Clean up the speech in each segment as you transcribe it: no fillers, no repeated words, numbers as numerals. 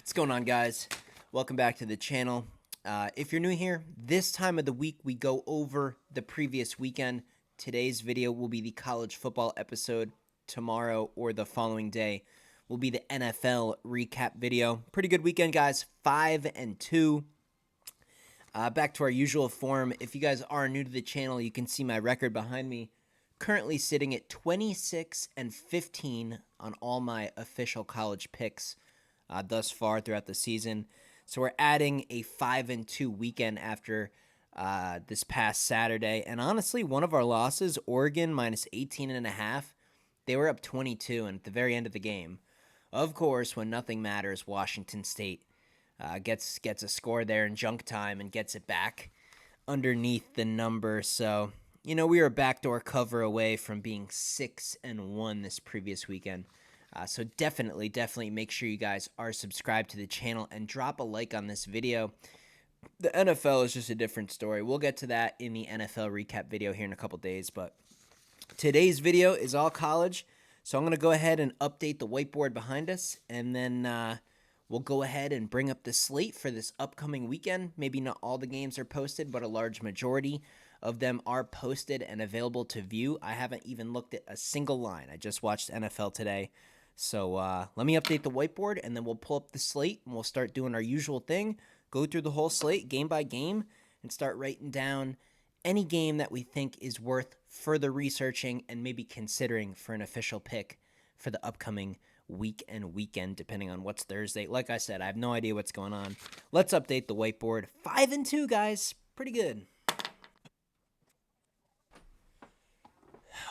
What's going on, guys? Welcome back to the channel. If you're new here, this time of the week we go over the previous weekend. Today's video will be the college football episode. Tomorrow or the following day will be the NFL recap video. Pretty good weekend, guys. 5-2. Back to our usual form. If you guys are new to the channel, you can see my record behind me. Currently sitting at 26-15 on all my official college picks thus far throughout the season. So we're adding a 5-2 weekend after this past Saturday. And honestly, one of our losses, Oregon minus 18.5, they were up 22 and at the very end of the game. Of course, when nothing matters, Washington State gets a score there in junk time and gets it back underneath the number. So, we were a backdoor cover away from being 6-1 this previous weekend. So definitely make sure you guys are subscribed to the channel and drop a like on this video. The NFL is just a different story. We'll get to that in the NFL recap video here in a couple days, but today's video is all college. So I'm going to go ahead and update the whiteboard behind us, and then we'll go ahead and bring up the slate for this upcoming weekend. Maybe not all the games are posted, but a large majority of them are posted and available to view. I haven't even looked at a single line. I just watched NFL today. So let me update the whiteboard, and then we'll pull up the slate, and we'll start doing our usual thing, go through the whole slate game by game, and start writing down any game that we think is worth further researching and maybe considering for an official pick for the upcoming week and weekend, depending on what's Thursday. Like I said, I have no idea what's going on. Let's update the whiteboard. 5-2, guys. Pretty good.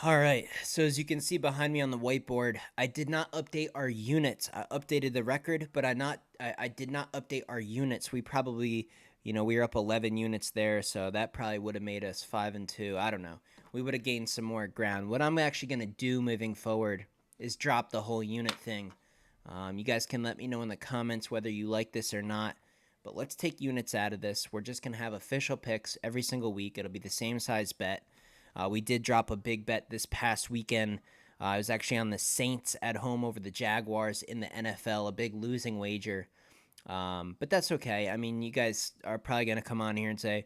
All right, so as you can see behind me on the whiteboard, I did not update our units. I updated the record, but I did not update our units. We probably, we were up 11 units there, so that probably would have made us 5-2. I don't know. We would have gained some more ground. What I'm actually going to do moving forward is drop the whole unit thing. You guys can let me know in the comments whether you like this or not, but let's take units out of this. We're just going to have official picks every single week. It'll be the same size bet. We did drop a big bet this past weekend. I was actually on the Saints at home over the Jaguars in the NFL, a big losing wager. But that's okay. I mean, you guys are probably going to come on here and say,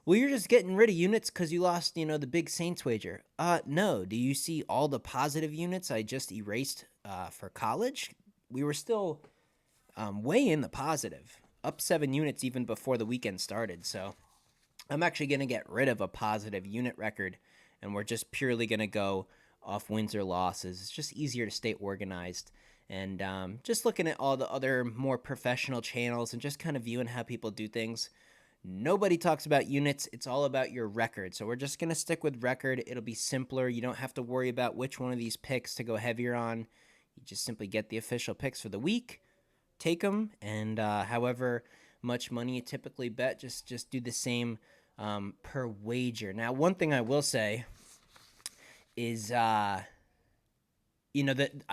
well, you're just getting rid of units because you lost, the big Saints wager. No. Do you see all the positive units I just erased for college? We were still way in the positive, up 7 units even before the weekend started. So I'm actually going to get rid of a positive unit record, and we're just purely going to go off wins or losses. It's just easier to stay organized. And just looking at all the other more professional channels and just kind of viewing how people do things, nobody talks about units. It's all about your record. So we're just going to stick with record. It'll be simpler. You don't have to worry about which one of these picks to go heavier on. You just simply get the official picks for the week, take them, and however much money you typically bet, just do the same per wager. Now, one thing I will say is, that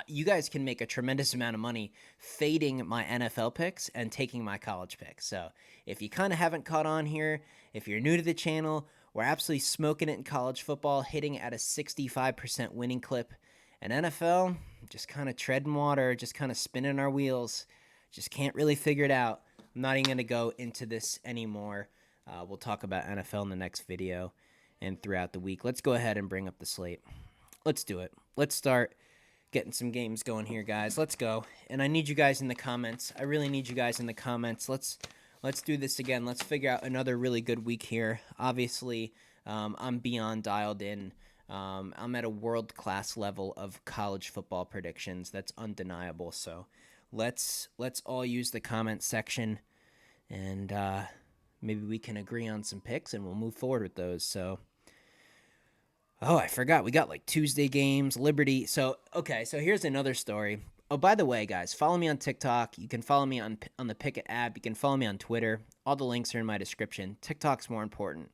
you guys can make a tremendous amount of money fading my NFL picks and taking my college picks. So if you kind of haven't caught on here, if you're new to the channel, we're absolutely smoking it in college football, hitting at a 65% winning clip. And NFL, just kind of treading water, just kind of spinning our wheels, just can't really figure it out. I'm not even going to go into this anymore. We'll talk about NFL in the next video and throughout the week. Let's go ahead and bring up the slate. Let's do it. Let's start getting some games going here, guys. Let's go. And I need you guys in the comments. I really need you guys in the comments. Let's do this again. Let's figure out another really good week here. Obviously, I'm beyond dialed in. I'm at a world-class level of college football predictions. That's undeniable. So let's all use the comment section, and maybe we can agree on some picks, and we'll move forward with those. So, I forgot. We got like Tuesday games, Liberty. So here's another story. Oh, by the way, guys, follow me on TikTok. You can follow me on the Pickett app. You can follow me on Twitter. All the links are in my description. TikTok's more important.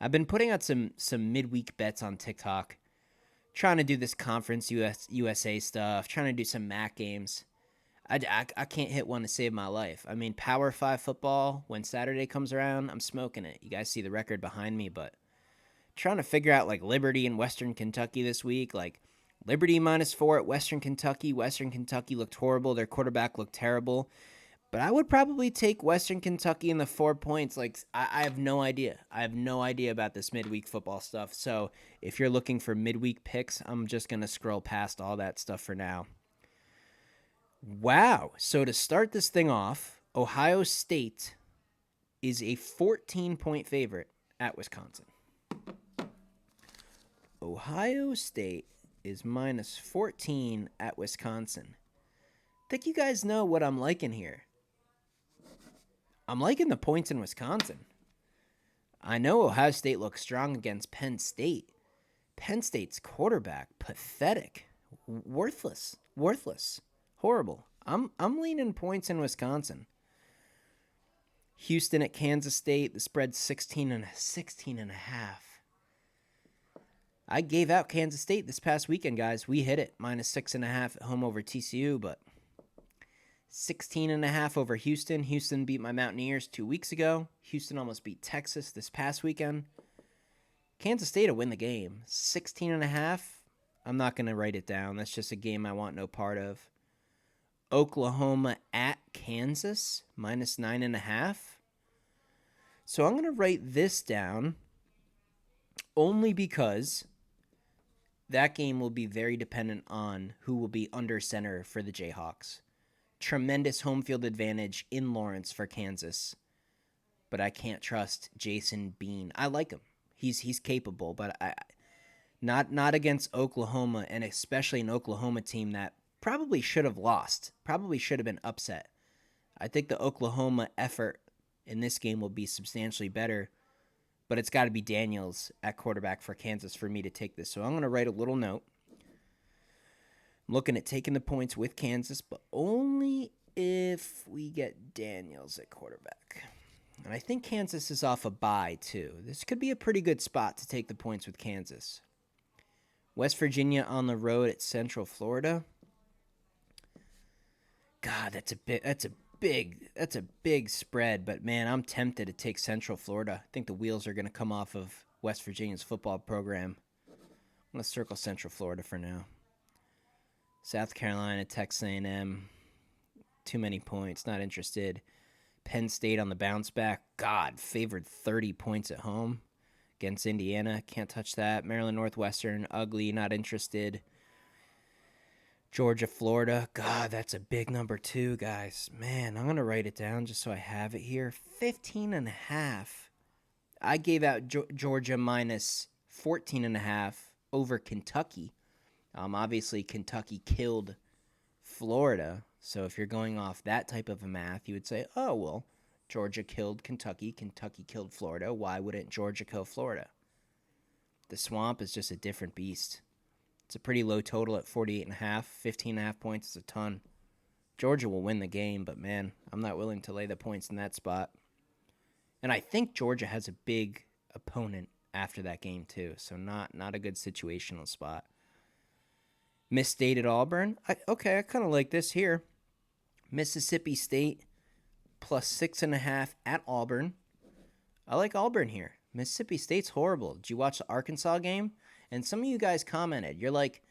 I've been putting out some midweek bets on TikTok, trying to do this conference USA stuff, trying to do some MAC games. I can't hit one to save my life. I mean, Power 5 football, when Saturday comes around, I'm smoking it. You guys see the record behind me, but trying to figure out, like, Liberty and Western Kentucky this week. Like, Liberty -4 at Western Kentucky. Western Kentucky looked horrible. Their quarterback looked terrible. But I would probably take Western Kentucky in the 4 points. Like, I have no idea. I have no idea about this midweek football stuff. So if you're looking for midweek picks, I'm just going to scroll past all that stuff for now. Wow. So to start this thing off, Ohio State is a 14-point favorite at Wisconsin. Ohio State is minus 14 at Wisconsin. I think you guys know what I'm liking here. I'm liking the points in Wisconsin. I know Ohio State looks strong against Penn State. Penn State's quarterback, pathetic, worthless, horrible. I'm leaning points in Wisconsin. Houston at Kansas State, the spread's 16 and a half. I gave out Kansas State this past weekend, guys. We hit it, minus 6.5 at home over TCU, but 16.5 over Houston. Houston beat my Mountaineers 2 weeks ago. Houston almost beat Texas this past weekend. Kansas State will win the game. 16.5. I'm not going to write it down. That's just a game I want no part of. Oklahoma at Kansas, minus 9.5. So I'm going to write this down only because that game will be very dependent on who will be under center for the Jayhawks. Tremendous home field advantage in Lawrence for Kansas, but I can't trust Jason Bean. I like him. He's capable, but not against Oklahoma, and especially an Oklahoma team that probably should have lost, probably should have been upset. I think the Oklahoma effort in this game will be substantially better, but it's got to be Daniels at quarterback for Kansas for me to take this. So I'm going to write a little note. I'm looking at taking the points with Kansas, but only if we get Daniels at quarterback. And I think Kansas is off a bye, too. This could be a pretty good spot to take the points with Kansas. West Virginia on the road at Central Florida. God, that's a big spread, but man, I'm tempted to take Central Florida. I think the wheels are going to come off of West Virginia's football program. I'm going to circle Central Florida for now. South Carolina, Texas A&M, too many points, not interested. Penn State on the bounce back. God, favored 30 points at home against Indiana. Can't touch that. Maryland Northwestern, ugly, not interested. Georgia, Florida. God, that's a big number too, guys. Man, I'm going to write it down just so I have it here. 15.5. I gave out Georgia minus 14.5 over Kentucky. Obviously, Kentucky killed Florida. So if you're going off that type of a math, you would say, oh, well, Georgia killed Kentucky. Kentucky killed Florida. Why wouldn't Georgia kill Florida? The Swamp is just a different beast. It's a pretty low total at 48.5. 15.5 points is a ton. Georgia will win the game, but man, I'm not willing to lay the points in that spot. And I think Georgia has a big opponent after that game too, so not a good situational spot. Miss State at Auburn. I kind of like this here. Mississippi State plus 6.5 at Auburn. I like Auburn here. Mississippi State's horrible. Did you watch the Arkansas game? And some of you guys commented. You're like,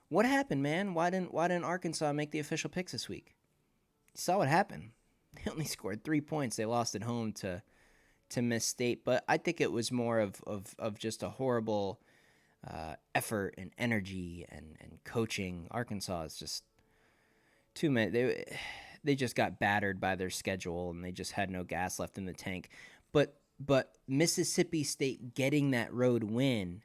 what happened, man? Why didn't Arkansas make the official picks this week? You saw what happened. They only scored 3 points. They lost at home to Miss State. But I think it was more of just a horrible effort and energy and coaching. Arkansas is just too many. They just got battered by their schedule, and they just had no gas left in the tank. But Mississippi State getting that road win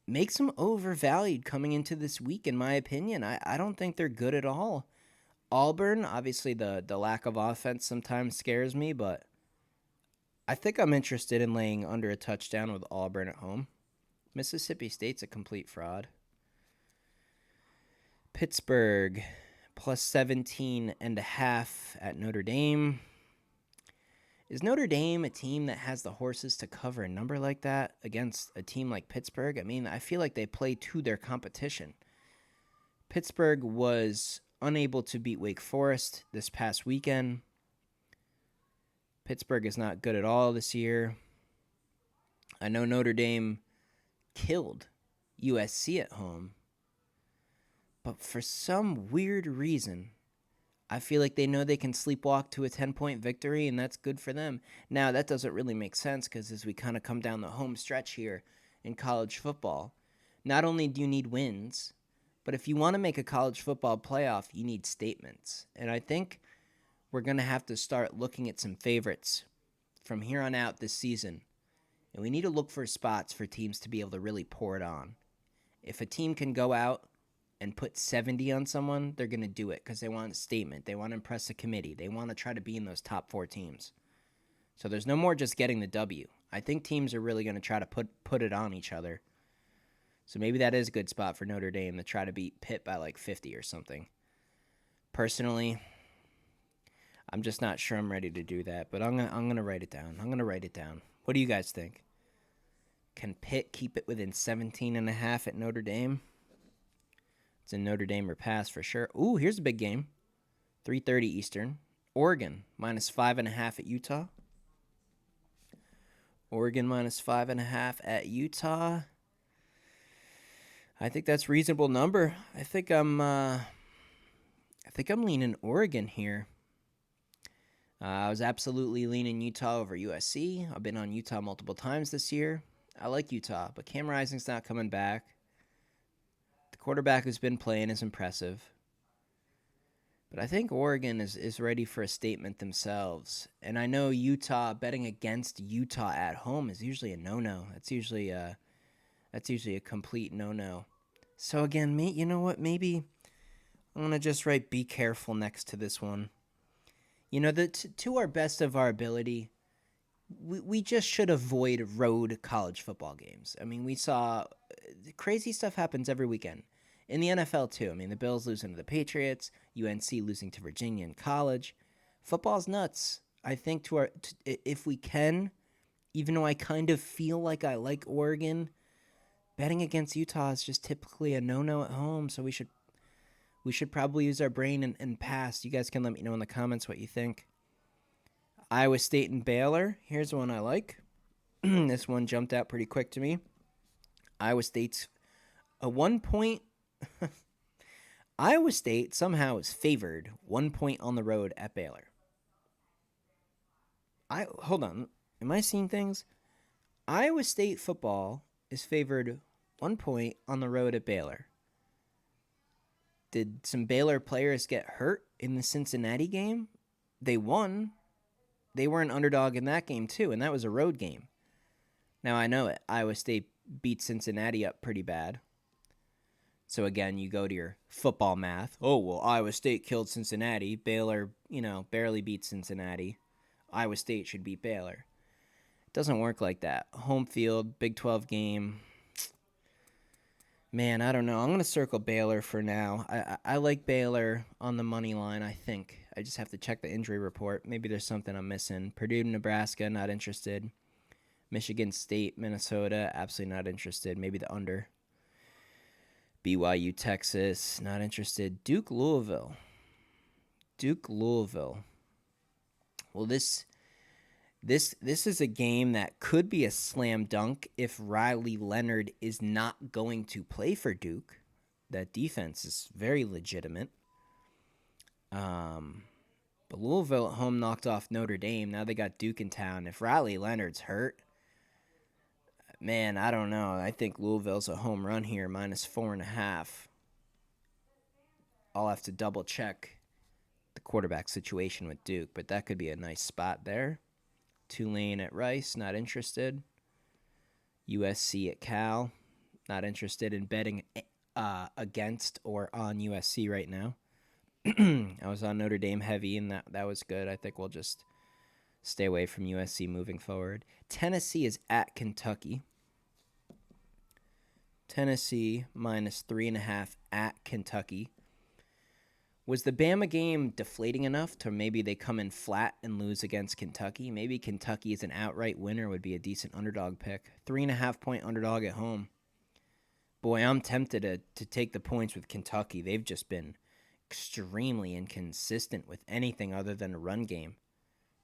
makes them overvalued coming into this week, in my opinion. I don't think they're good at all. Auburn, obviously the lack of offense sometimes scares me, but I think I'm interested in laying under a touchdown with Auburn at home. Mississippi State's a complete fraud. Pittsburgh, plus 17.5 at Notre Dame. Is Notre Dame a team that has the horses to cover a number like that against a team like Pittsburgh? I mean, I feel like they play to their competition. Pittsburgh was unable to beat Wake Forest this past weekend. Pittsburgh is not good at all this year. I know Notre Dame killed USC at home, but for some weird reason, I feel like they know they can sleepwalk to a 10-point victory, and that's good for them. Now, that doesn't really make sense because as we kind of come down the home stretch here in college football, not only do you need wins, but if you want to make a college football playoff, you need statements. And I think we're going to have to start looking at some favorites from here on out this season. And we need to look for spots for teams to be able to really pour it on. If a team can go out and put 70 on someone, they're going to do it because they want a statement. They want to impress the committee. They want to try to be in those top 4 teams. So there's no more just getting the W. I think teams are really going to try to put it on each other. So maybe that is a good spot for Notre Dame to try to beat Pitt by like 50 or something. Personally, I'm just not sure I'm ready to do that, but I'm gonna write it down. I'm going to write it down. What do you guys think? Can Pitt keep it within 17.5 at Notre Dame? It's a Notre Dame or pass for sure. Ooh, here's a big game. 3:30 Eastern. Oregon minus 5.5 at Utah. Oregon minus 5.5 at Utah. I think that's a reasonable number. I think I'm leaning Oregon here. I was absolutely leaning Utah over USC. I've been on Utah multiple times this year. I like Utah, but Cam Rising's not coming back. The quarterback who's been playing is impressive. But I think Oregon is ready for a statement themselves. And I know Utah, betting against Utah at home is usually a no-no. That's usually a complete no-no. So again, you know what? Maybe I'm going to just write be careful next to this one. You know, to our best of our ability, we just should avoid road college football games. I mean, we saw crazy stuff happens every weekend. In the NFL, too. I mean, the Bills losing to the Patriots, UNC losing to Virginia in college. Football's nuts. I think if we can, even though I kind of feel like I like Oregon, betting against Utah is just typically a no-no at home, so we should probably use our brain and pass. You guys can let me know in the comments what you think. Iowa State and Baylor. Here's one I like. This one jumped out pretty quick to me. Iowa State's a 1 point. Iowa State somehow is favored 1 point on the road at Baylor. Hold on. Am I seeing things? Iowa State football is favored 1 point on the road at Baylor. Did some Baylor players get hurt in the Cincinnati game? They won. They were an underdog in that game too, and that was a road game. Now I know it. Iowa State beat Cincinnati up pretty bad. So again, you go to your football math. Oh, well, Iowa State killed Cincinnati. Baylor, barely beat Cincinnati. Iowa State should beat Baylor. It doesn't work like that. Home field, Big 12 game. Man, I don't know. I'm going to circle Baylor for now. I like Baylor on the money line, I think. I just have to check the injury report. Maybe there's something I'm missing. Purdue, Nebraska, not interested. Michigan State, Minnesota, absolutely not interested. Maybe the under. BYU, Texas, not interested. Duke, Louisville. Well, this is a game that could be a slam dunk if Riley Leonard is not going to play for Duke. That defense is very legitimate. But Louisville at home knocked off Notre Dame. Now they got Duke in town. If Riley Leonard's hurt, man, I don't know. I think Louisville's a home run here, minus 4.5. I'll have to double check the quarterback situation with Duke, but that could be a nice spot there. Tulane at Rice, not interested. USC at Cal, not interested in betting against or on USC right now. I was on Notre Dame heavy, and that was good. I think we'll just stay away from USC moving forward. Tennessee is at Kentucky. Tennessee minus 3.5 at Kentucky. Was the Bama game deflating enough to maybe they come in flat and lose against Kentucky? Maybe Kentucky as an outright winner would be a decent underdog pick. 3.5 point underdog at home. Boy, I'm tempted to take the points with Kentucky. They've just been extremely inconsistent with anything other than a run game.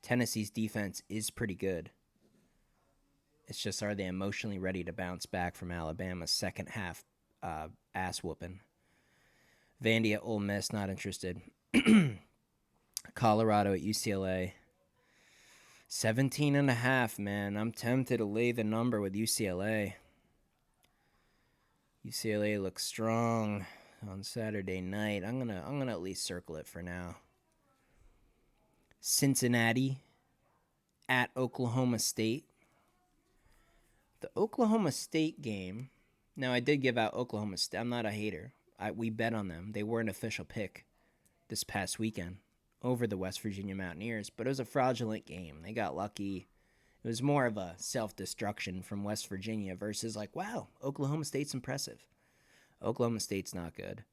Tennessee's defense is pretty good. It's just, are they emotionally ready to bounce back from Alabama's second half ass whooping? Vandy at Ole Miss, not interested. Colorado at UCLA. 17.5, man. I'm tempted to lay the number with UCLA. UCLA looks strong on Saturday night. I'm gonna at least circle it for now. Cincinnati at Oklahoma State. The Oklahoma State game. Now, I did give out Oklahoma State. I'm not a hater. We bet on them. They were an official pick this past weekend over the West Virginia Mountaineers, but it was a fraudulent game. They got lucky. It was more of a self-destruction from West Virginia versus like, wow, Oklahoma State's impressive. Oklahoma State's not good.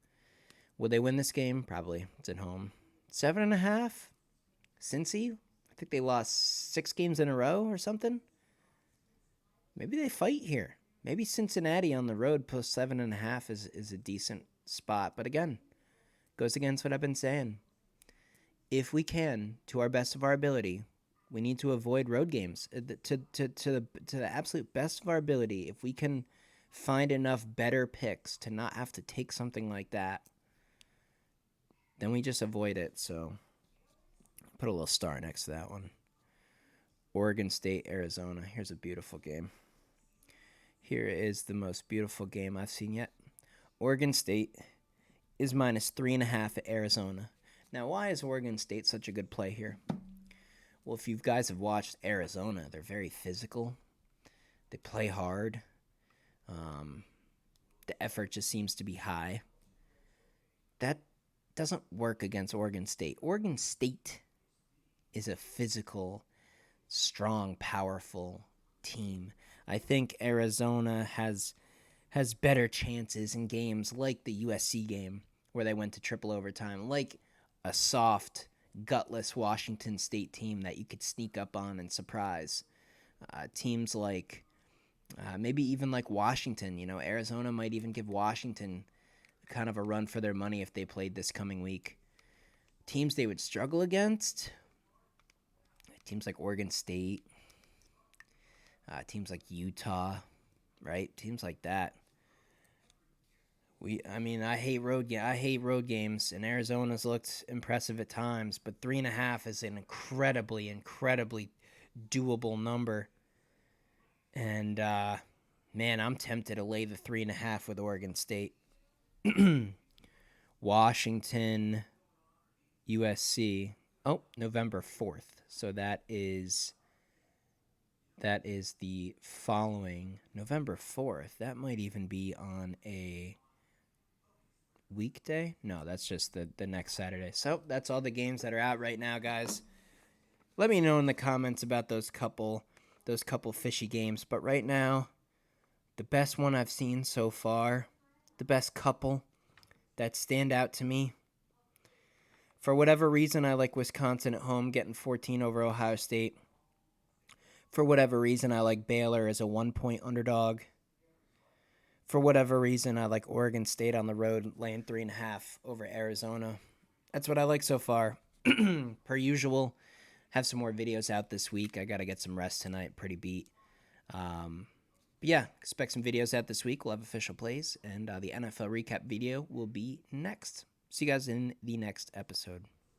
Will they win this game? Probably. It's at home. 7.5? Cincy? I think they lost 6 games in a row or something. Maybe they fight here. Maybe Cincinnati on the road plus 7.5 is a decent spot. But again, goes against what I've been saying. If we can, to our best of our ability, we need to avoid road games to the absolute best of our ability. If we can find enough better picks to not have to take something like that, then we just avoid it. So put a little star next to that one. Oregon State, Arizona. Here's a beautiful game. Here is the most beautiful game I've seen yet. Oregon State is minus 3.5 at Arizona. Now, why is Oregon State such a good play here? Well, if you guys have watched Arizona, they're very physical. They play hard. The effort just seems to be high. That doesn't work against Oregon State. Oregon State is a physical, strong, powerful team. I think Arizona has better chances in games like the USC game where they went to triple overtime, like a soft, gutless Washington State team that you could sneak up on and surprise. Teams like maybe even like Washington. Arizona might even give Washington kind of a run for their money if they played this coming week. Teams they would struggle against, teams like Oregon State, teams like Utah, right? Teams like that. I hate road games, and Arizona's looked impressive at times, but 3.5 is an incredibly, incredibly doable number. And man, I'm tempted to lay the 3.5 with Oregon State. Washington, USC. Oh, November 4th. So that is the following November 4th. That might even be on a weekday. No, that's just the next Saturday. So that's all the games that are out right now, guys. Let me know in the comments about those couple fishy games. But right now, the best one I've seen so far, the best couple that stand out to me. For whatever reason, I like Wisconsin at home getting 14 over Ohio State. For whatever reason, I like Baylor as a 1-point underdog. For whatever reason, I like Oregon State on the road laying 3.5 over Arizona. That's what I like so far. Per usual, have some more videos out this week. I got to get some rest tonight. Pretty beat. But yeah, expect some videos out this week. We'll have official plays, and the NFL recap video will be next. See you guys in the next episode.